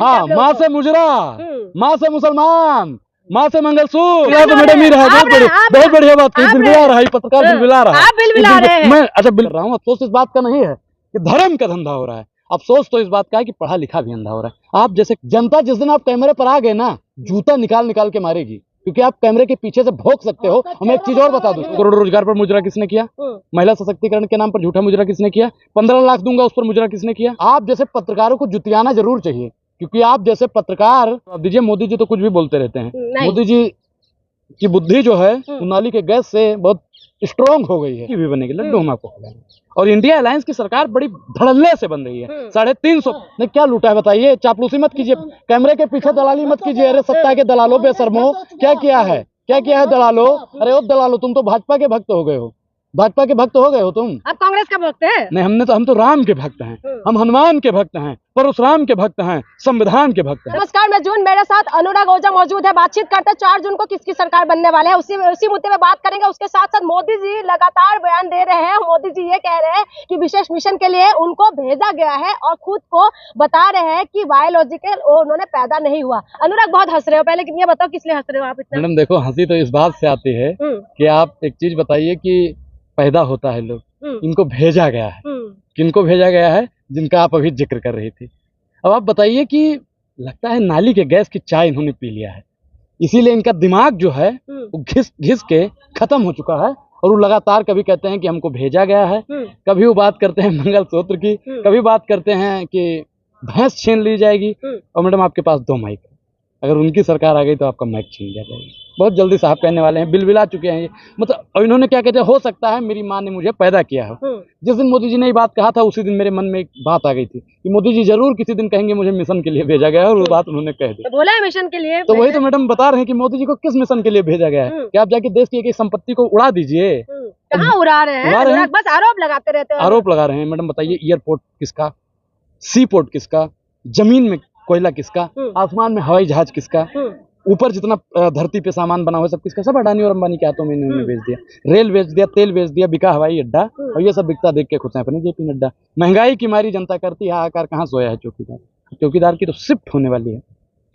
हाँ, माँ से मुजरा, माँ से मुसलमान, माँ से मंगलसूत्र। तो मैडम बहुत बढ़िया बात की। बिलबिला रहा है पत्रकार, बिलबिला रहा है। आप बिलबिला रहे हैं। मैं अच्छा बिल रहा हूँ। अफसोस इस बात का नहीं है कि धर्म का धंधा हो रहा है, अफसोस तो इस बात का है कि पढ़ा लिखा भी अंधा हो रहा है। आप जैसे जनता जिस दिन आप कैमरे पर आ गए ना, जूता निकाल निकाल के मारेगी, क्योंकि आप कैमरे के पीछे से भोंक सकते हो। हम एक चीज और बता दूं, करोड़ों रोजगार पर मुजरा किसने किया? महिला सशक्तिकरण के नाम पर झूठा मुजरा किसने किया? 15 लाख दूंगा उस पर मुजरा किसने किया? आप जैसे पत्रकारों को जुटियाना जरूर चाहिए, क्योंकि आप जैसे पत्रकार, अब दीजिए मोदी जी तो कुछ भी बोलते रहते हैं। मोदी जी की बुद्धि जो है वो नाली के गैस से बहुत स्ट्रॉन्ग हो गई है। भी बनेगी, लड्डू हम आपको खिलाएंगे। और इंडिया अलायंस की सरकार बड़ी धड़ल्ले से बन रही है। 350 ने क्या लूटा है बताइए? चापलूसी मत कीजिए, कैमरे के पीछे दलाली मत कीजिए। अरे सत्ता के दलालों, बेशर्मो, क्या किया है? क्या किया है दलालो? अरे ओ दलालो, तुम तो भाजपा के भक्त हो गए हो, भाजपा के भक्त हो गए हो तुम। आप कांग्रेस का भक्त है? नहीं, हम तो राम के भक्त हैं, हम हनुमान के भक्त हैं, परशुराम के भक्त हैं, संविधान के भक्त हैं। नमस्कार, मैं जून, मेरे साथ अनुराग ओझा मौजूद है। बातचीत करते हैं 4 जून को किसकी सरकार बनने वाले हैं, उसी मुद्दे पे बात करेंगे। उसके साथ साथ मोदी जी लगातार बयान दे रहे हैं। मोदी जी ये कह रहे हैं कि विशेष मिशन के लिए उनको भेजा गया है और खुद को बता रहे हैं कि बायोलॉजिकल उन्होंने पैदा नहीं हुआ। अनुराग बहुत हंस रहे हो, पहले ये बताओ किस लिए हंस रहे हो आप इतना? मैडम देखो, हंसी तो इस बात से आती है कि आप एक चीज बताइए कि पैदा होता है लोग, इनको भेजा गया है। किनको भेजा गया है? जिनका आप अभी जिक्र कर रही थी। अब आप बताइए कि लगता है नाली के गैस की चाय इन्होंने पी लिया है, इसीलिए इनका दिमाग जो है वो घिस घिस के खत्म हो चुका है। और वो लगातार कभी कहते हैं कि हमको भेजा गया है, कभी वो बात करते हैं मंगलसूत्र की, कभी बात करते हैं कि भैंस छीन ली जाएगी। और मैडम आपके पास 2 माइक है, अगर उनकी सरकार आ गई तो आपका माइक छीन लिया जाएगा। बहुत जल्दी साहब कहने वाले हैं, बिलबिला चुके हैं ये। मतलब और इन्होंने क्या कहते हैं, हो सकता है मेरी माँ ने मुझे पैदा किया हो। जिस दिन मोदी जी ने ये बात कहा था, उसी दिन मेरे मन में एक बात आ गई थी कि मोदी जी जरूर किसी दिन कहेंगे मुझे मिशन के लिए भेजा गया है, और वो बात उन्होंने कह दी। तो बोला है मिशन के लिए, तो वही तो मैडम बता रहे हैं कि मोदी जी को किस मिशन के लिए भेजा गया है कि आप जाके देश की एक संपत्ति को उड़ा दीजिए। कहाँ उड़ा रहे हैं? बस आरोप लगाते रहते हैं। आरोप लगा रहे हैं। मैडम बताइए, एयरपोर्ट किसका, सी पोर्ट किसका, जमीन में कोयला किसका, आसमान में हवाई जहाज किसका, ऊपर जितना धरती पे सामान बना हुआ सब किसका? सब अडानी और अंबानी के हाथों में इन्होंने बेच दिया। रेल बेच दिया, तेल बेच दिया, बिका हवाई अड्डा, और ये सब बिकता देख के खुश हैं अपने जेपी नड्डा। महंगाई की मारी जनता करती है हाहाकार, कहाँ सोया है चौकीदार? चौकीदार की तो शिफ्ट होने वाली है,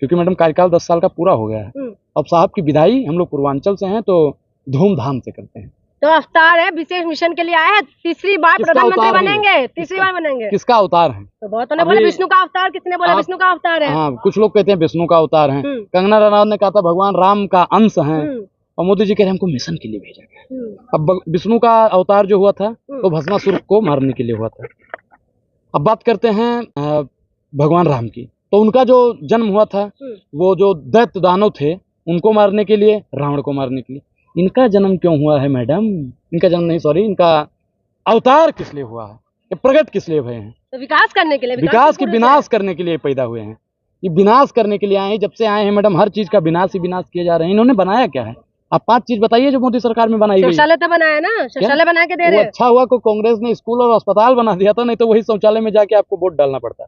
क्योंकि मैडम कार्यकाल 10 साल का पूरा हो गया है। अब साहब की विदाई, हम लोग पूर्वांचल से हैं तो धूमधाम से करते हैं। तो अवतार है, विशेष मिशन के लिए आए हैं, तीसरी बार प्रधानमंत्री बनेंगे, तीसरी बार बनेंगे। किसका अवतार है? तो बहुतों ने बोला विष्णु का अवतार, किसने बोला विष्णु का अवतार है? हाँ, कुछ लोग कहते हैं विष्णु का अवतार है, कंगना रनौत ने कहा था भगवान राम का अंश है, और मोदी जी कह रहे हैं हमको मिशन के लिए भेजा गया। अब विष्णु का अवतार जो हुआ था तो भस्मासुर को मारने के लिए हुआ था। अब बात करते हैं भगवान राम की, तो उनका जो जन्म हुआ था वो जो दैत्य दानव थे उनको मारने के लिए, रावण को मारने के लिए। इनका जन्म क्यों हुआ है मैडम? इनका जन्म नहीं, सॉरी, इनका अवतार किस लिए हुआ है? ये प्रकट किस लिए हुए हैं? तो विकास करने के लिए, विकास की विनाश करने के लिए पैदा हुए हैं। ये विनाश करने के लिए आए हैं। जब से आए हैं मैडम, हर चीज का विनाश ही विनाश किए जा रहे हैं। इन्होंने बनाया क्या है? आप 5 चीज बताइए जो मोदी सरकार में बनाई गई। शौचालय तो बनाया ना, शौचालय बना के दे रहे। अच्छा हुआ को कांग्रेस ने स्कूल और अस्पताल बना दिया था, नहीं तो वही शौचालय में जाके आपको वोट डालना पड़ता।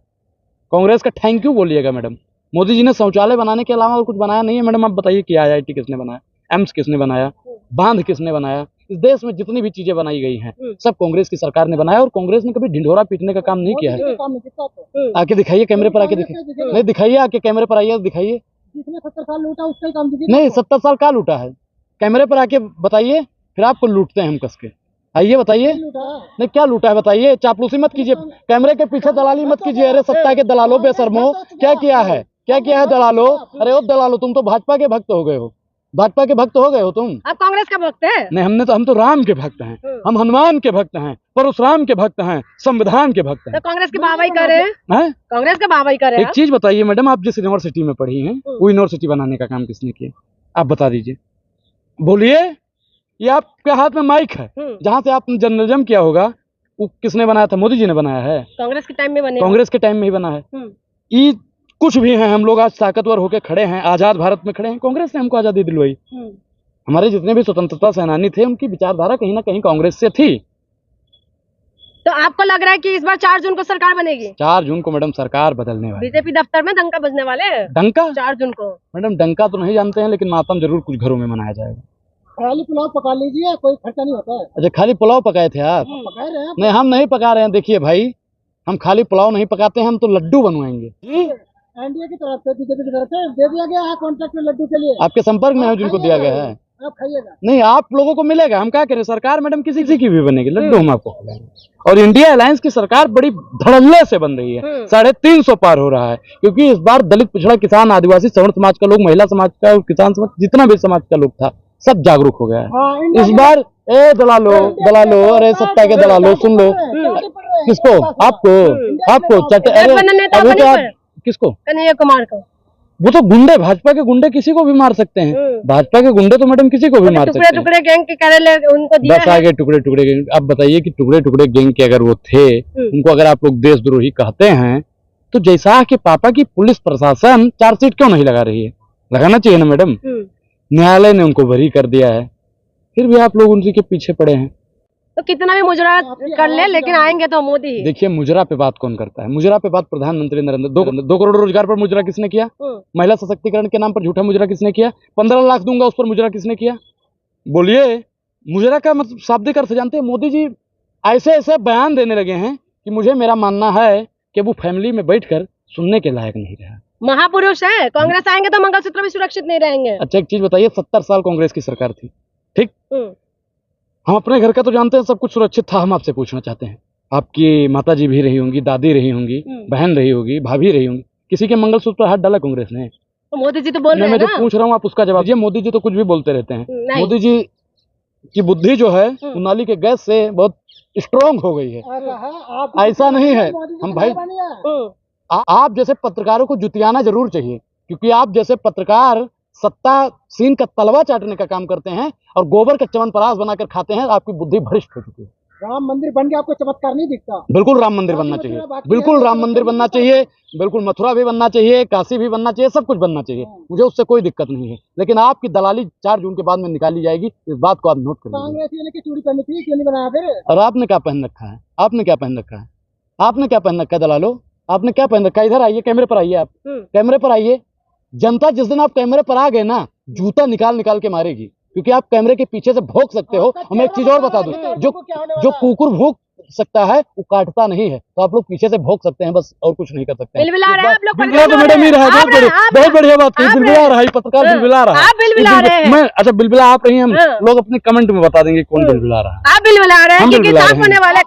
कांग्रेस का थैंक यू बोलिएगा मैडम। मोदी जी ने शौचालय बनाने के अलावा और कुछ बनाया नहीं है मैडम। आप बताइए कि IIT किसने बनाया, एम्स किसने बनाया, बांध किसने बनाया? इस देश में जितनी भी चीजें बनाई गई हैं सब कांग्रेस की सरकार ने बनाया, और कांग्रेस ने कभी ढिंढोरा पीटने का काम नहीं किया है। आके दिखाइए, कैमरे पर आके दिखाइए। नहीं दिखाइए, आके कैमरे पर आइए, दिखाइए। 70 साल लूटा उसका ही काम नहीं, 70 साल का लूटा है? कैमरे पर आके बताइए, फिर आपको लूटते हैं हम कस के। आइए बताइए। नहीं, क्या लूटा है बताइए? चापलूसी मत कीजिए, कैमरे के पीछे दलाली मत कीजिए। अरे सत्ता के दलालों, बेशर्मो, क्या किया है? क्या किया है दलालो? अरे ओ दलालो, तुम तो भाजपा के भक्त हो गए हो, भाजपा के भक्त हो गए हो तुम। आप कांग्रेस का भक्त है? नहीं, हम तो राम के भक्त हैं, हम हनुमान के भक्त हैं, परशुराम के भक्त हैं, संविधान के भक्त हैं। तो कांग्रेस की वाहवाही कर रहे हैं? कांग्रेस का वाहवाही कर रहे हैं। एक चीज बताइए मैडम, आप जिस यूनिवर्सिटी में पढ़ी हैं वो यूनिवर्सिटी बनाने का काम किसने किया? आप बता दीजिए, बोलिए। ये आपके हाथ में माइक है, जहाँ से आपने जर्नलिज्म किया होगा वो किसने बनाया था? मोदी जी ने बनाया है। कांग्रेस के टाइम में बने, कांग्रेस के टाइम में ही बना है। ये कुछ भी हैं, हम लोग आज ताकतवर होकर खड़े हैं, आजाद भारत में खड़े हैं, कांग्रेस ने हमको आजादी दिलवाई। हमारे जितने भी स्वतंत्रता सेनानी थे उनकी विचारधारा कहीं ना कहीं कांग्रेस से थी। तो आपको लग रहा है कि इस बार 4 जून को सरकार बनेगी? 4 जून को मैडम सरकार बदलने वाली। बीजेपी दफ्तर में डंका बजने वाले हैं। डंका? 4 जून को मैडम डंका तो नहीं जानते हैं, लेकिन मातम जरूर कुछ घरों में मनाया जाएगा। खाली पुलाव पका लीजिए, कोई खर्चा नहीं होता है। अच्छा, खाली पुलाव पकाए थे आप? पका रहे हैं? नहीं, हम नहीं पका रहे हैं। देखिए भाई, हम खाली पुलाव नहीं पकाते हैं, हम तो लड्डू बनवाएंगे। एनडीए की तरफ से, बीजेपी की तरफ से दे दिया गया है कॉन्ट्रैक्ट में लड्डू के लिए। आपके संपर्क में है जिनको दिया गया है? आप खाइएगा। नहीं, आप लोगों को मिलेगा। हम क्या करें, सरकार मैडम किसी किसी की भी बनेगी, लड्डू हम आपको खिलाएंगे। और इंडिया अलायंस की सरकार बड़ी धड़ल्ले से बन रही है। 350 पार हो रहा है, क्योंकि इस बार दलित, पिछड़ा, किसान, आदिवासी, सवर्ण समाज का लोग, महिला समाज का, किसान समाज, जितना भी समाज का लोग था, सब जागरूक हो गया है। हाँ, इस बार ए दलालो, अरे सत्ता के दलालो, सुन लो। किसको? आपको अभी तो आप किसको? कन्हैया कुमार को। वो तो गुंडे, भाजपा के गुंडे किसी को भी मार सकते हैं। भाजपा के गुंडे तो मैडम किसी को भी मार सकते हैं। टुकड़े गैंग के कार्यालय उनको दिया बस आगे टुकड़े गैंग। अब बताइए कि टुकड़े गैंग के अगर वो थे, उनको अगर आप लोग देशद्रोही कहते हैं, तो जैसा के पापा की पुलिस प्रशासन चार्जशीट क्यों नहीं लगा रही है? लगाना चाहिए ना मैडम। न्यायालय ने उनको बरी कर दिया है, फिर भी आप लोग उनके पीछे पड़े हैं। तो कितना भी मुजरा कर ले, लेकिन आएंगे तो मोदी ही। देखिए, मुजरा पे बात कौन करता है? मुजरा पे बात प्रधानमंत्री नरेंद्र। 2 करोड़ रोजगार पर मुजरा किसने किया? महिला सशक्तिकरण के नाम पर झूठा मुजरा किसने किया? 15 लाख दूंगा उस पर मुजरा किसने किया? बोलिए। मुजरा का मतलब शाब्दिक अर्थ जानते हैं? मोदी जी ऐसे ऐसे बयान देने लगे हैं कि मुझे, मेरा मानना है कि वो फैमिली में बैठकर सुनने के लायक नहीं रहा। महापुरुष है। कांग्रेस आएंगे तो मंगलसूत्र भी सुरक्षित नहीं रहेंगे। अच्छा, एक चीज बताइए, 70 साल कांग्रेस की सरकार थी, ठीक? हम अपने घर का तो जानते हैं, सब कुछ सुरक्षित था। हम आपसे पूछना चाहते हैं, आपकी माता जी भी रही होंगी, दादी रही होंगी, बहन रही होगी, भाभी रही होंगी, किसी के मंगलसूत्र पर हाथ डाला कांग्रेस ने? तो मोदी जी तो बोल रहे हैं मैं ना। जो पूछ रहा हूँ आप उसका जवाब दीजिए। मोदी जी तो कुछ भी बोलते रहते हैं। नहीं। मोदी जी की बुद्धि जो है वो नाली के गैस से बहुत स्ट्रांग हो गई है। ऐसा नहीं है। हम भाई, आप जैसे पत्रकारों को जुतियाना जरूर चाहिए, क्योंकि आप जैसे पत्रकार सत्ता सीन का तलवा चाटने का काम करते हैं और गोबर का च्यवनप्राश बनाकर खाते हैं। आपकी बुद्धि भ्रष्ट हो चुकी है। राम मंदिर बन गया, आपको चमत्कार नहीं दिखता? बिल्कुल राम मंदिर बनना चाहिए, बिल्कुल राम मंदिर बनना चाहिए, बिल्कुल मथुरा भी बनना चाहिए, काशी भी बनना चाहिए, सब कुछ बनना चाहिए, मुझे उससे कोई दिक्कत नहीं है। लेकिन आपकी दलाली 4 जून के बाद में निकाली जाएगी, इस बात को आप नोट कर लीजिए। कांग्रेस ने की चूड़ी पहनी थी, क्यों नहीं बनाया फिर? और आपने क्या पहन रखा है? आपने क्या पहन रखा है? आपने क्या पहन रखा है दलालो? आपने क्या पहन रखा है? इधर आइए, कैमरे पर आइए। आप कैमरे पर आइए। जनता जिस दिन आप कैमरे पर आ गए ना, जूता निकाल के मारेगी, क्योंकि आप कैमरे के पीछे से भौंक सकते हो। हम एक चीज और बता दूं, जो कुकुर भौंक सकता है वो काटता नहीं है, तो आप लोग पीछे से भौंक सकते हैं, बस और कुछ नहीं कर सकते हैं। बिलबिला रहे हैं आप लोग। बिलबिला तो मैडम ही रहा है, बहुत बढ़िया बात कही। बिलबिला रहा है पत्रकार, बिलबिला रहा है। आप बिलबिला रहे हैं। मैं, अच्छा बिलबिला आप रही हैं, हम लोग अपने कमेंट में बता देंगे कौन बिलबिला रहा है। आप बिलबिला रहे हैं, हम क्योंकि बिलबिला साफ रहे होने हैं। वाला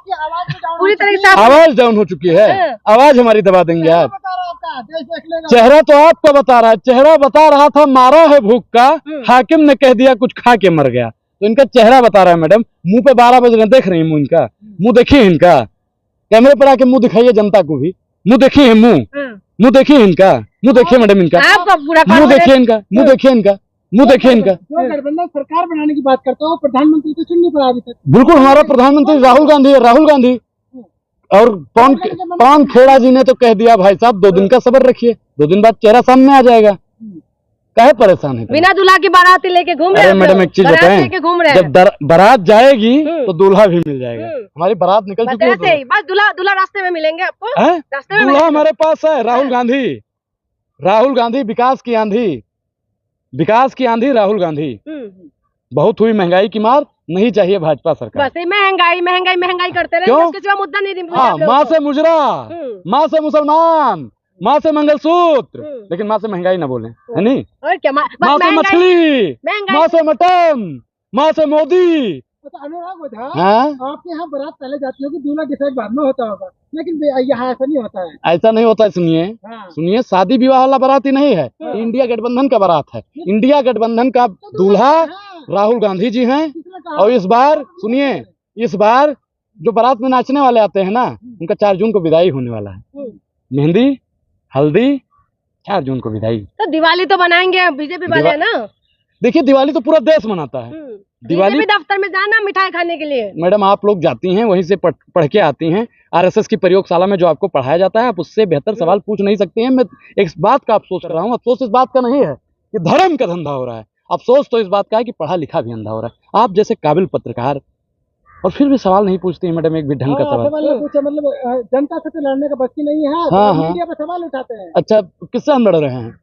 पूरी तरीके से आवाज डाउन हो चुकी है, आवाज हमारी दबा देंगे आप। चेहरा तो आपका बता रहा है, चेहरा बता रहा था मारा है भूख का, हाकिम ने कह दिया कुछ खा के मर गया। तो इनका चेहरा बता रहा है मैडम। मुंह पे 12 बज रहे, देख रही है मुंह इनका? मुंह देखिए इनका, कैमरे पर आके मुंह दिखाइए जनता को भी। मुंह देखिए, मुंह देखिए इनका, मुंह देखिए मैडम इनका, मुंह देखिए इनका, मुंह देखिए इनका, मुंह देखिए इनका। जो गठबंधन सरकार बनाने की बात करता हूँ, प्रधानमंत्री तो चुन नहीं पाया अभी तक। बिल्कुल, हमारा प्रधानमंत्री राहुल गांधी है, राहुल गांधी। और पवन खेड़ा जी ने तो कह दिया भाई साहब 2 दिन का सब्र रखिए, 2 दिन बाद चेहरा सामने आ जाएगा। काहे परेशान है? बिना दूल्हा की बाराती लेके घूम रहे हैं। मैडम एक चीज बताएं, जब बारात जाएगी तो दूल्हा भी मिल जाएगा। हमारी बारात निकल चुकी है, बस दूल्हा रास्ते में मिलेंगे आपको। रास्ते में दूल्हा हमारे पास है, राहुल गांधी, विकास की आंधी राहुल गांधी। बहुत हुई महंगाई की मार, नहीं चाहिए भाजपा सरकार। बस महंगाई करते रहे, क्यों? किसी का मुद्दा नहीं निकला। हाँ, माँ से मुजरा, माँ से मुसलमान, माँ से मंगलसूत्र, लेकिन माँ से महंगाई ना बोले, है नहीं? और क्या? माँ से मछली, माँ से मटन, माँ से मोदी। तो अनुराग ओझा, हाँ? आपके यहाँ बारात पहले जाती होगी, दूल्हा डिसाइड बाद में होता होगा, लेकिन यहाँ ऐसा नहीं होता है। ऐसा नहीं होता है। सुनिए, सुनिए, शादी विवाह वाला बारात ही नहीं है, इंडिया गठबंधन का बारात है। इंडिया गठबंधन का दूल्हा राहुल गांधी जी हैं। और इस बार सुनिए, इस बार जो बारात में नाचने वाले आते हैं ना, उनका 4 जून को विदाई होने वाला है। मेहंदी, हल्दी, 4 जून को विदाई। तो दिवाली तो बनाएंगे बीजेपी वाले ना। देखिए, दिवाली तो पूरा देश मनाता है। दिवाली दफ्तर में जाना मिठाई खाने के लिए। मैडम आप लोग जाती हैं, वहीं से पढ़ के आती हैं। आरएसएस की प्रयोगशाला में जो आपको पढ़ाया जाता है, आप उससे बेहतर सवाल पूछ नहीं सकते हैं। मैं एक बात का अफसोस कर रहा हूँ, अफसोस इस बात का नहीं है कि धर्म का धंधा हो रहा है, अफसोस तो इस बात का है कि पढ़ा लिखा भी अंधा हो रहा है। आप जैसे काबिल पत्रकार और फिर भी सवाल नहीं पूछती है मैडम, एक भी ढंग का सवाल। मतलब जनता से तो लड़ने का बस की नहीं है। हाँ, मीडिया पर सवाल उठाते हैं। अच्छा, किससे हम लड़ रहे हैं?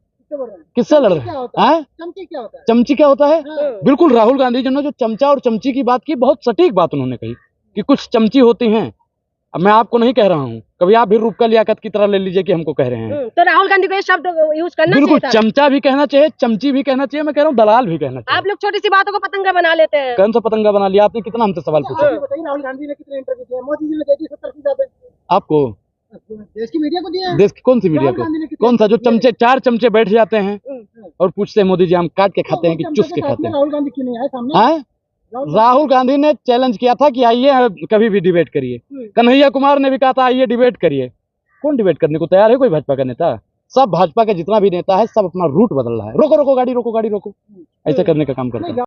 किससे लड़ रहे हैं? चमची क्या होता है? चमची क्या होता है? बिल्कुल, राहुल गांधी जी ने जो चमचा और चमची की बात की, बहुत सटीक बात उन्होंने कही कि कुछ चमची होती हैं अब मैं आपको नहीं कह रहा हूँ, कभी आप भी रूप का लियाकत की तरह ले लीजिए कि हमको कह रहे हैं। तो राहुल गांधी को ये शब्द यूज करना बिल्कुल, चाहिए था। चमचा भी कहना चाहिए, चमची भी कहना चाहिए, मैं कह रहा हूँ दलाल भी कहना चाहिए। आप लोग छोटी सी बातों को पतंगा बना लेते हैं। कौन सा पतंगा बना लिया आपने? कितना हमसे सवाल पूछा? आप ये बताइए राहुल गांधी ने कितने इंटरव्यू दिए? मोदी जी ने दे दी 70 से ज्यादा। आपको देश की मीडिया को दिए हैं। देश की कौन सी मीडिया राहुल को? गांधी ने कितने कौन सा जो चमचे, 4 चमचे बैठ जाते हैं हम्म। और पूछते हैं मोदी जी हम काट के खाते हैं कि चमचे चुस के साथ खाते में हैं? राहुल गांधी क्यों नहीं आए सामने? हैं? राहुल गांधी ने चैलेंज किया था कि आइए कभी भी डिबेट करिए। कन्हैया कुमार ने भी कहा था आइए डिबेट करिए। कौन डिबेट करने को तैयार है? कोई भाजपा का नेता? सब भाजपा का जितना भी नेता है सब अपना रूट बदल रहा है। रोको रोको गाड़ी, रोको गाड़ी, रोको, ऐसा करने का काम करता है।